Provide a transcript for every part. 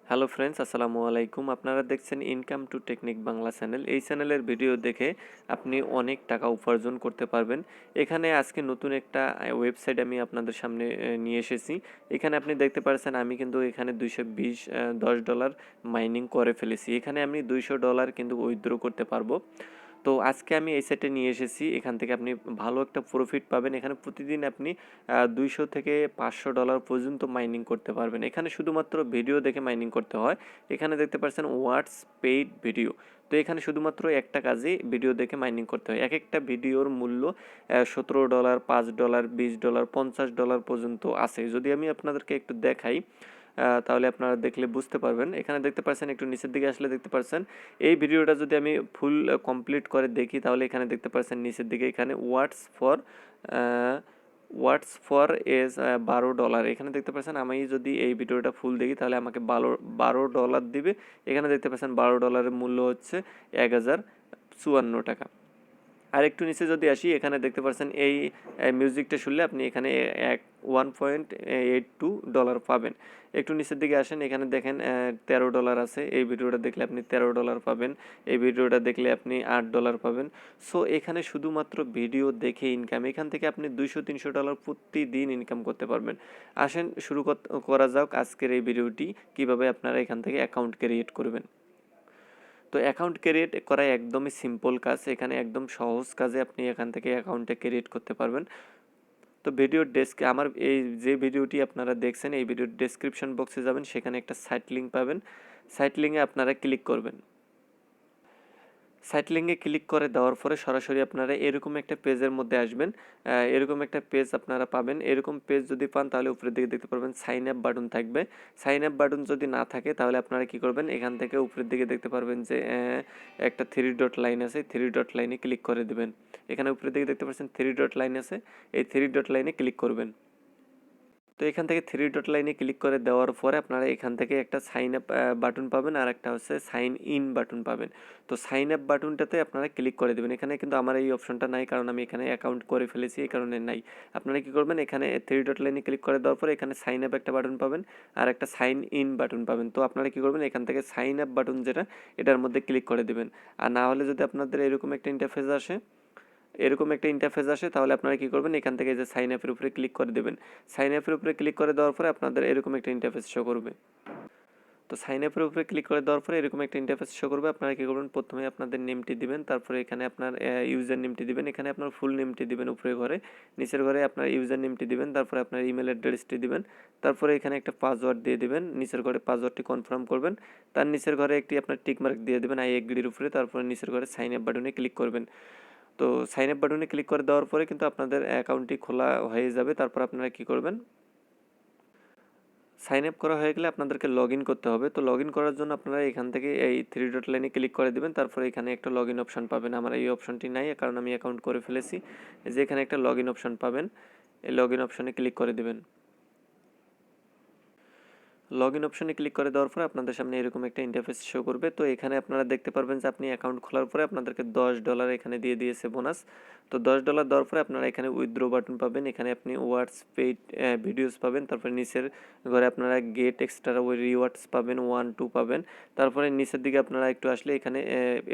Hello friends, আসসালামু আলাইকুম। আপনারা দেখছেন income two technique Bangla channel. এই চ্যানেলের ভিডিও দেখে আপনি অনেক টাকা উপার্জন করতে পারবেন। এখানে আজকে নতুন একটা ওয়েবসাইট আমি আপনাদের সামনে নিয়ে এসেছি। এখানে আপনি দেখতে পাচ্ছেন আমি কিন্তু এখানে $10 মাইনিং করে ফেলেছি। এখানে আমি $200 কিন্তু উইথড্র করতে পারবো। তো আজকে আমি এই সাইটে নিয়ে এসেছি। এখান থেকে আপনি ভালো একটা প্রফিট পাবেন। এখানে প্রতিদিন আপনি 200 থেকে $500 পর্যন্ত মাইনিং করতে পারবেন। এখানে শুধুমাত্র ভিডিও দেখে মাইনিং করতে হয়। এখানে দেখতে পাচ্ছেন হোয়াটস পেইড ভিডিও। তো এখানে শুধুমাত্র একটা কাজেই ভিডিও দেখে মাইনিং করতে হয়। এক একটা ভিডিওর মূল্য $17, $5, $20, $50 পর্যন্ত আছে। যদি আমি আপনাদেরকে একটু দেখাই তাহলে আপনারা দেখলে বুঝতে পারবেন। এখানে দেখতে পাচ্ছেন, একটু নিচের দিকে আসলে দেখতে পাচ্ছেন এই ভিডিওটা যদি আমি ফুল কমপ্লিট করে দেখি তাহলে এখানে দেখতে পাচ্ছেন নিচের দিকে এখানে ওয়াটস ফর এজ $12। এখানে দেখতে পাচ্ছেন আমি যদি এই ভিডিওটা ফুল দেখি তাহলে আমাকে $12 দিবে। এখানে দেখতে পাচ্ছেন $12 মূল্য হচ্ছে 1054 টাকা। আর একটু নিচে যদি আসি এখানে দেখতে পাচ্ছেন এই মিউজিকটা শুনলে আপনি এখানে $1.82 পাবেন। একটু নিচের দিকে আসেন, এখানে দেখেন $13 আছে। এই ভিডিওটা দেখলে আপনি $13 পাবেন। এই ভিডিওটা দেখলে আপনি $8 পাবেন। সো এখানে শুধুমাত্র ভিডিও দেখে ইনকাম, এখান থেকে আপনি $200-300 প্রতিদিন ইনকাম করতে পারবেন। আসেন শুরু করা যাক আজকের এই ভিডিওটি, কিভাবে আপনারা এখান থেকে অ্যাকাউন্ট ক্রিয়েট করবেন। তো অ্যাকাউন্ট ক্রিয়েট করা একদমই সিম্পল কাজ। এখানে একদম সহজ কাজে আপনি এখান থেকে অ্যাকাউন্টটা ক্রিয়েট করতে পারবেন। তো ভিডিওর আমার এই যে ভিডিওটি আপনারা দেখছেন এই ভিডিওর ডেসক্রিপশন বক্সে যাবেন, সেখানে একটা সাইট লিঙ্ক পাবেন। সাইট লিঙ্কে আপনারা ক্লিক করবেন। সাইট লিঙ্কে ক্লিক করে দেওয়ার পরে সরাসরি আপনারা এরকম একটা পেজের মধ্যে আসবেন। এরকম একটা পেজ আপনারা পাবেন। এরকম পেজ যদি পান তাহলে উপরের দিকে দেখতে পারবেন সাইন আপ বাটন থাকবে। সাইন আপ বাটন যদি না থাকে তাহলে আপনারা কি করবেন, এখান থেকে উপরের দিকে দেখতে পারবেন যে একটা 3 ডট লাইন আছে, 3 ডট লাইনে ক্লিক করে দেবেন। এখানে উপরের দিকে দেখতে পাচ্ছেন 3 ডট লাইন আছে, এই 3 ডট লাইনে ক্লিক করবেন। তো এখান থেকে 3 ডট লাইনে ক্লিক করে দেওয়ার পরে আপনারা এখান থেকে একটা সাইন আপ বাটন পাবেন আর একটা হচ্ছে সাইন ইন বাটন পাবেন। তো সাইন আপ বাটনটাতে আপনারা ক্লিক করে দেবেন। এখানে কিন্তু আমার এই অপশনটা নাই, কারণ আমি এখানে অ্যাকাউন্ট করে ফেলেছি, এই কারণে নাই। আপনারা কি করবেন, এখানে 3 ডট লাইনে ক্লিক করে দেওয়ার পরে এখানে সাইন আপ একটা বাটন পাবেন আর একটা সাইন ইন বাটন পাবেন। তো আপনারা কি করবেন, এখান থেকে সাইন আপ বাটন যেটা এটার মধ্যে ক্লিক করে দেবেন। আর না হলে যদি আপনাদের এরকম একটা ইন্টারফেস আসে তাহলে আপনারা কি করবেন, এখান থেকে যে সাইন আপের উপরে ক্লিক করে দেবেন। সাইন আপের উপরে ক্লিক করে দেওয়ার পরে আপনাদের এরকম একটা ইন্টারফেস শো করবে। তো সাইন আপের উপরে ক্লিক করে দেওয়ার পরে এরকম একটা ইন্টারফেস শো করবে। আপনারা কি করবেন, প্রথমে আপনাদের নেমটি দিবেন, তারপরে এখানে আপনার ইউজার নেমটি দিবেন, এখানে আপনার ফুল নেমটি দিবেন উপরের ঘরে, নিচের ঘরে আপনার ইউজার নেমটি দিবেন, তারপরে আপনার ইমেল অ্যাড্রেসটি দিবেন, তারপরে এখানে একটা পাসওয়ার্ড দিয়ে দিবেন, নিচের ঘরে পাসওয়ার্ডটি কনফার্ম করবেন, তার নিচের ঘরে একটি আপনার টিক মার্ক দিয়ে দিবেন আই এগ্রির উপরে, তারপরে নিচের ঘরে সাইন আপ বাটনে ক্লিক করবেন। তো সাইন আপ বাটনে ক্লিক করে দেওয়ার পরে কিন্তু আপনাদের অ্যাকাউন্টটি খোলা হয়ে যাবে। তারপর আপনারা কি করবেন, সাইন আপ করা হয়ে গেলে আপনাদেরকে লগ ইন করতে হবে। তো লগ ইন করার জন্য আপনারা এখান থেকে এই 3 ডট লাইনে ক্লিক করে দেবেন, তারপরে এখানে একটা লগ ইন অপশন পাবেন। আমার এই অপশনটি নাই, কারণ আমি অ্যাকাউন্ট করে ফেলেছি। এই যে এখানে একটা লগ ইন অপশন পাবেন, এই লগ ইন অপশনে ক্লিক করে দেবেন। লগ ইন অপশনে ক্লিক করে দেওয়ার পরে আপনাদের সামনে এরকম একটা ইন্টারফেস শো করবে। তো এখানে আপনারা দেখতে পারবেন যে আপনি অ্যাকাউন্ট খোলার পরে আপনাদেরকে $10 এখানে দিয়ে দিয়েছে বোনাস। তো $10 দেওয়ার পরে আপনারা এখানে উইথড্র বাটন পাবেন, এখানে আপনি ওয়ার্ডস পেইড ভিডিওস পাবেন, তারপরে নিচের ঘরে আপনারা গেট এক্সট্রা ওই রিওয়ার্ডস পাবেন, 1-2 পাবেন। তারপরে নিচের দিকে আপনারা একটু আসলে এখানে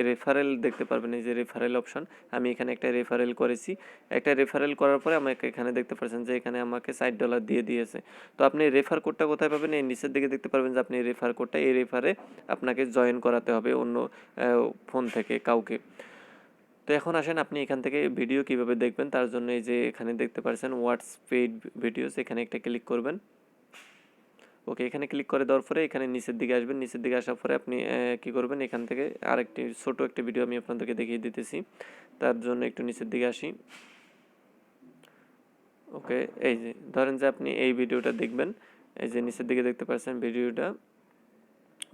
রেফারেল দেখতে পারবেন, এই যে রেফারেল অপশন, আমি এখানে একটা রেফারেল করেছি। একটা রেফারেল করার পরে আমাকে এখানে দেখতে পাচ্ছেন যে এখানে আমাকে $60 দিয়ে দিয়েছে। তো আপনি রেফার কোডটা কোথায় পাবেন, এই নিচের দিকে দেখতে পারবেন যে আপনি রেফার কোডটা, এই রেফারে আপনাকে জয়েন করাতে হবে অন্য ফোন থেকে কাউকে। তো এখন আসেন আপনি এখান থেকে ভিডিও কিভাবে দেখবেন, তার জন্য এই যে এখানে দেখতে পাচ্ছেন হোয়াটস পেইড ভিডিওস, এখানে একটা ক্লিক করবেন। ওকে, এখানে ক্লিক করে দেওয়ার পরে এখানে নিচের দিকে আসবেন। নিচের দিকে আসার পরে আপনি কি করবেন, এখান থেকে আরেকটি ছোট একটা ভিডিও আমি আপনাদেরকে দেখিয়ে দিতেছি, তার জন্য একটু নিচের দিকে আসি। ওকে, এই যে ধরেন যে আপনি এই ভিডিওটা দেখবেন, এই যে নিচের দিকে দেখতে পাচ্ছেন ভিডিওটা,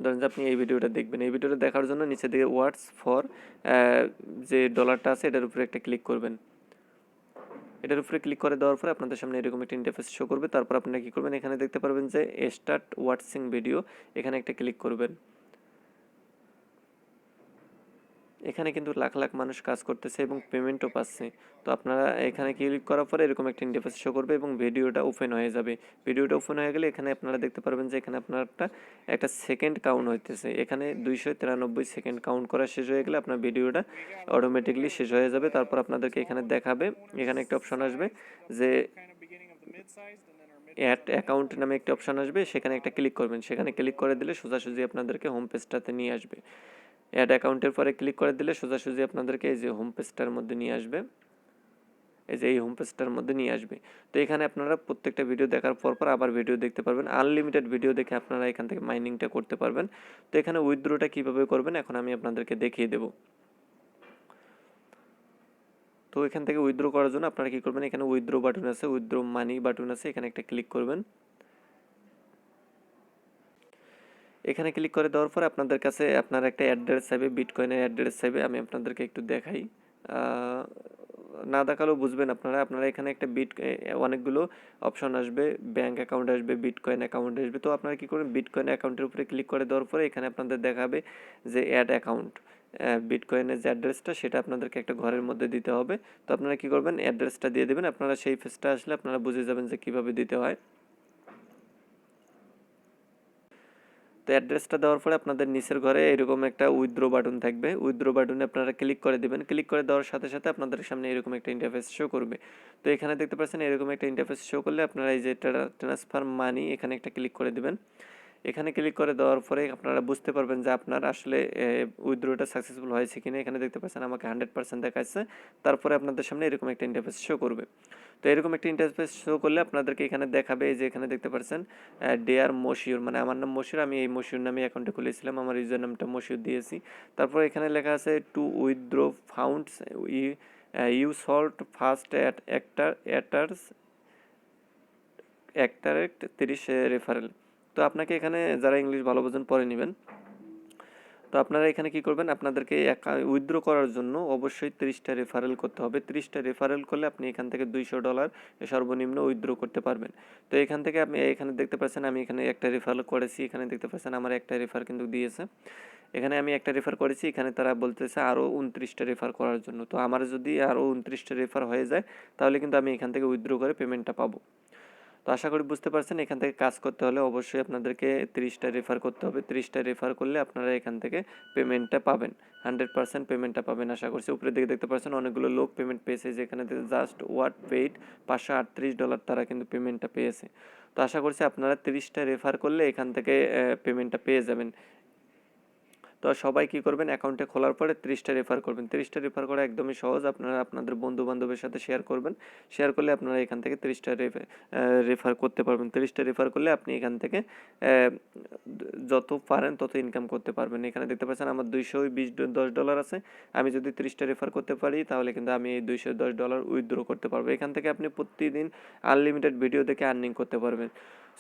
ধরেন যে আপনি এই ভিডিওটা দেখবেন। এই ভিডিওটা দেখার জন্য নিচের দিকে ওয়াটস ফর যে ডলারটা আছে এটার উপরে একটা ক্লিক করবেন। এটার উপরে ক্লিক করে দেওয়ার পরে আপনাদের সামনে এরকম একটা ইন্টারফেস শো করবে। তারপর আপনারা কি করবেন, এখানে দেখতে পারবেন যে স্টার্ট ওয়াচিং ভিডিও, এখানে একটা ক্লিক করবেন। এখানে কিন্তু লাখ লাখ মানুষ কাজ করতেছে এবং পেমেন্টও পাচ্ছে। তো আপনারা এখানে ক্লিক করার পরে এরকম একটা ইন্টারফেস শো করবে এবং ভিডিওটা ওপেন হয়ে যাবে। ভিডিওটা ওপেন হয়ে গেলে এখানে আপনারা দেখতে পারবেন যে এখানে আপনারটা একটা সেকেন্ড কাউন্ট হইতেছে। এখানে 293 সেকেন্ড কাউন্ট করা শেষ হয়ে গেলে আপনার ভিডিওটা অটোমেটিকলি শেষ হয়ে যাবে। তারপর আপনাদেরকে এখানে দেখাবে, এখানে একটা অপশন আসবে যে অ্যাড অ্যাকাউন্ট নামে একটা অপশন আসবে, সেখানে একটা ক্লিক করবেন। সেখানে ক্লিক করে দিলে সোজাসুজি আপনাদেরকে হোম পেজটাতে নিয়ে আসবে। অ্যাড অ্যাকাউন্টের পরে ক্লিক করে দিলে সোজাসুজি আপনাদেরকে এই যে হোম পেজটার মধ্যে নিয়ে আসবে, এই যে এই হোম পেজটার মধ্যে নিয়ে আসবে। তো এখানে আপনারা প্রত্যেকটা ভিডিও দেখার পর আবার ভিডিও দেখতে পারবেন। আনলিমিটেড ভিডিও দেখে আপনারা এখান থেকে মাইনিংটা করতে পারবেন। তো এখানে উইথড্রটা কীভাবে করবেন এখন আমি আপনাদেরকে দেখিয়ে দেবো। তো এখান থেকে উইথড্র করার জন্য আপনারা কী করবেন, এখানে উইথড্র বাটন আছে, উইথড্র মানি বাটন আছে, এখানে একটা ক্লিক করবেন। এখানে ক্লিক করে দেওয়ার পর আপনাদের কাছে আপনার একটা অ্যাড্রেস চাইবে, বিটকয়েনের অ্যাড্রেস চাইবে। আমি আপনাদেরকে একটু দেখাই, না দেখালেও বুঝবেন আপনারা। আপনারা এখানে একটা অনেকগুলো অপশন আসবে, ব্যাঙ্ক অ্যাকাউন্ট আসবে, বিটকয়েন অ্যাকাউন্ট আসবে। তো আপনারা কী করবেন, বিটকয়েন অ্যাকাউন্টের উপরে ক্লিক করে দেওয়ার পরে এখানে আপনাদের দেখাবে যে অ্যাড অ্যাকাউন্ট। বিটকয়েনের যে অ্যাড্রেসটা সেটা আপনাদেরকে একটা ঘরের মধ্যে দিতে হবে। তো আপনারা কী করবেন, অ্যাড্রেসটা দিয়ে দেবেন। আপনারা সেই পেজটা আসলে আপনারা বুঝে যাবেন যে কীভাবে দিতে হয়। তো অ্যাড্রেসটা দেওয়ার পরে আপনাদের নিচের ঘরে এরকম একটা উইথড্র বাটন থাকবে। উইথড্র বাটনে আপনারা ক্লিক করে দেবেন। ক্লিক করে দেওয়ার সাথে সাথে আপনাদের সামনে এরকম একটা ইন্টারফেস শো করবে। তো এখানে দেখতে পাচ্ছেন এরকম একটা ইন্টারফেস শো করলে আপনারা এই যে ট্রান্সফার মানি এখানে একটা ক্লিক করে দেবেন। এখানে ক্লিক করে দেওয়ার পরে আপনারা বুঝতে পারবেন যে আপনার আসলে উইথড্রটা সাকসেসফুল হয়েছে কিনা। এখানে দেখতে পাচ্ছেন আমাকে 100% দেখাচ্ছে। তারপরে আপনাদের সামনে এরকম একটা ইন্টারফেস শো করবে। তো এরকম একটা ইন্টারফেস শো করলে আপনাদেরকে এখানে দেখাবে, এই যে এখানে দেখতে পাচ্ছেন ডেয়ার মশিউর, মানে আমার নাম মশিউর, আমি এই মশিউর নামে অ্যাকাউন্টে খুলেছিলাম, আমার ইউজার নামটা মশিউর দিয়েছি। তারপর এখানে লেখা আছে to withdraw funds you should first attract 30 referral. তো আপনাকে এখানে যারা ইংলিশ ভালো বোঝেন পড়ে নেবেন। তো আপনারা এখানে কি করবেন, আপনাদেরকে উইথড্র করার জন্য অবশ্যই 30টা রেফারেল করতে হবে। 30টা রেফারেল করলে আপনি এখান থেকে $200 সর্বনিম্ন উইথড্র করতে পারবেন। তো এখান থেকে আপনি এখানে দেখতে পাচ্ছেন আমি এখানে একটা রেফারেল করেছি। এখানে দেখতে পাচ্ছেন আমার একটা রেফার কিন্তু দিয়েছে। এখানে আমি একটা রেফার করেছি, এখানে তারা বলতেছে আরও 29টা রেফার করার জন্য। তো আমার যদি আরও 29টা রেফার হয়ে যায় তাহলে কিন্তু আমি এখান থেকে উইথড্র করে পেমেন্টটা পাবো। তো আশা করি বুঝতে পারছেন, এখান থেকে কাজ করতে হলে অবশ্যই আপনাদেরকে 30টা রেফার করতে হবে। 30টা রেফার করলে আপনারা এখান থেকে পেমেন্টটা পাবেন, 100% পেমেন্টটা পাবেন আশা করছি। উপরের দিকে দেখতে পাচ্ছেন অনেকগুলো লোক পেমেন্ট পেয়েছে, যেখানে জাস্ট ওয়াট পেইড $538 তারা কিন্তু পেমেন্টটা পেয়েছে। তো আশা করছি আপনারা 30টা রেফার করলে এখান থেকে পেমেন্টটা পেয়ে যাবেন। তো সবাই কী করবেন, অ্যাকাউন্টে খোলার পরে 30টা রেফার করবেন। 30টা রেফার করা একদমই সহজ। আপনারা আপনাদের বন্ধু বান্ধবের সাথে শেয়ার করবেন। শেয়ার করলে আপনারা এখান থেকে 30টা রেফার করতে পারবেন। 30টা রেফার করলে আপনি এখান থেকে যত পারেন তত ইনকাম করতে পারবেন। এখানে দেখতে পাচ্ছেন আমার $210 আছে। আমি যদি 30টা রেফার করতে পারি তাহলে কিন্তু আমি এই $210 উইথড্র করতে পারবো। এখান থেকে আপনি প্রতিদিন আনলিমিটেড ভিডিও দেখে আর্নিং করতে পারবেন।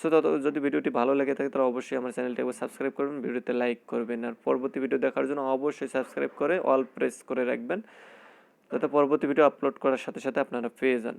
সো যদি ভিডিওটি ভালো লেগে থাকে তাহলে অবশ্যই আমার চ্যানেলটি একবার সাবস্ক্রাইব করবেন, ভিডিওতে লাইক করবেন, আর পরবর্তী ভিডিও দেখার জন্য অবশ্যই সাবস্ক্রাইব করে অল প্রেস করে রাখবেন, যাতে পরবর্তী ভিডিও আপলোড করার সাথে সাথে আপনারা পেয়ে যান।